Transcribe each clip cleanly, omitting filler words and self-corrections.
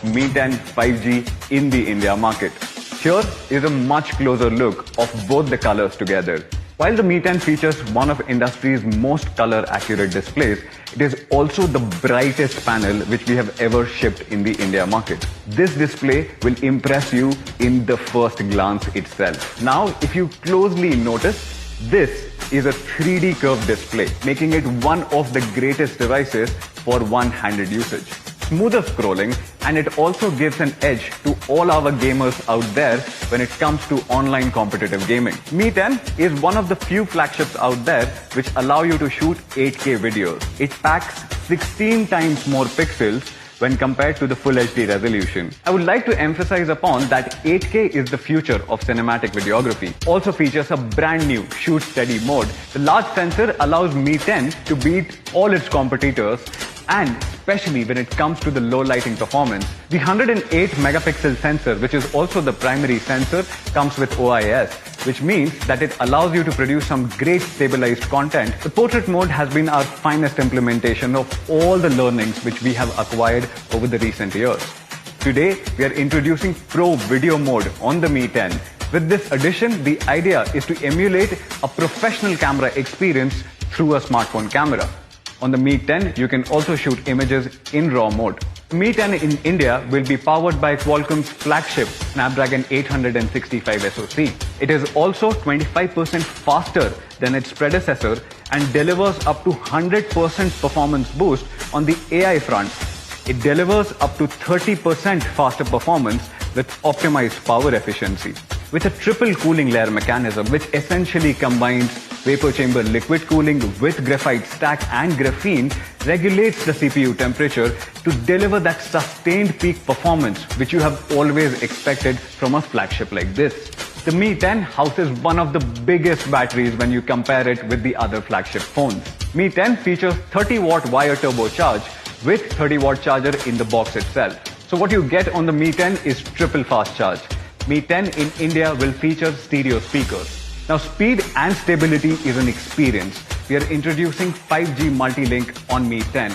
Mi 10 5G in the India market. Here is a much closer look of both the colors together. While the Mi 10 features one of industry's most color-accurate displays, it is also the brightest panel which we have ever shipped in the India market. This display will impress you in the first glance itself. Now, if you closely notice, this is a 3D curved display, making it one of the greatest devices for one-handed usage. Smoother scrolling, and it also gives an edge to all our gamers out there when it comes to online competitive gaming. Mi 10 is one of the few flagships out there which allow you to shoot 8K videos. It packs 16 times more pixels when compared to the Full HD resolution. I would like to emphasize upon that 8K is the future of cinematic videography. Also features a brand new shoot steady mode. The large sensor allows Mi 10 to beat all its competitors, and especially when it comes to the low lighting performance. The 108 megapixel sensor, which is also the primary sensor, comes with OIS, which means that it allows you to produce some great stabilized content. The portrait mode has been our finest implementation of all the learnings which we have acquired over the recent years. Today, we are introducing Pro Video mode on the Mi 10. With this addition, the idea is to emulate a professional camera experience through a smartphone camera. On the Mi 10, you can also shoot images in RAW mode. Mi 10 in India will be powered by Qualcomm's flagship Snapdragon 865 SoC. It is also 25% faster than its predecessor and delivers up to 100% performance boost on the AI front. It delivers up to 30% faster performance with optimized power efficiency. With a triple cooling layer mechanism, which essentially combines vapor chamber liquid cooling with graphite stack and graphene, regulates the CPU temperature to deliver that sustained peak performance which you have always expected from a flagship like this. The Mi 10 houses one of the biggest batteries when you compare it with the other flagship phones. Mi 10 features 30-watt wire turbocharge with 30-watt charger in the box itself. So what you get on the Mi 10 is triple fast charge. Mi 10 in India will feature stereo speakers. Now, speed and stability is an experience. We are introducing 5G multi-link on Mi 10.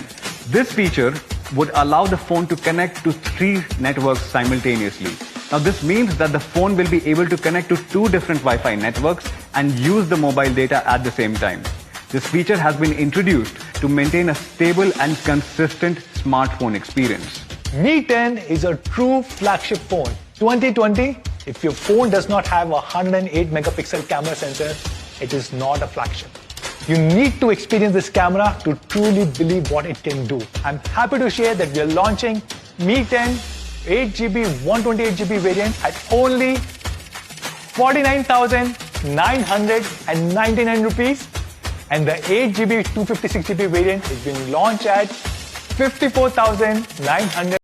This feature would allow the phone to connect to 3 networks simultaneously. Now, this means that the phone will be able to connect to 2 different Wi-Fi networks and use the mobile data at the same time. This feature has been introduced to maintain a stable and consistent smartphone experience. Mi 10 is a true flagship phone. 2020, if your phone does not have a 108 megapixel camera sensor, it is not a flagship. You need to experience this camera to truly believe what it can do. I'm happy to share that we are launching Mi 10 8GB 128GB variant at only 49,999 rupees, and the 8GB 256GB variant is being launched at 54,999.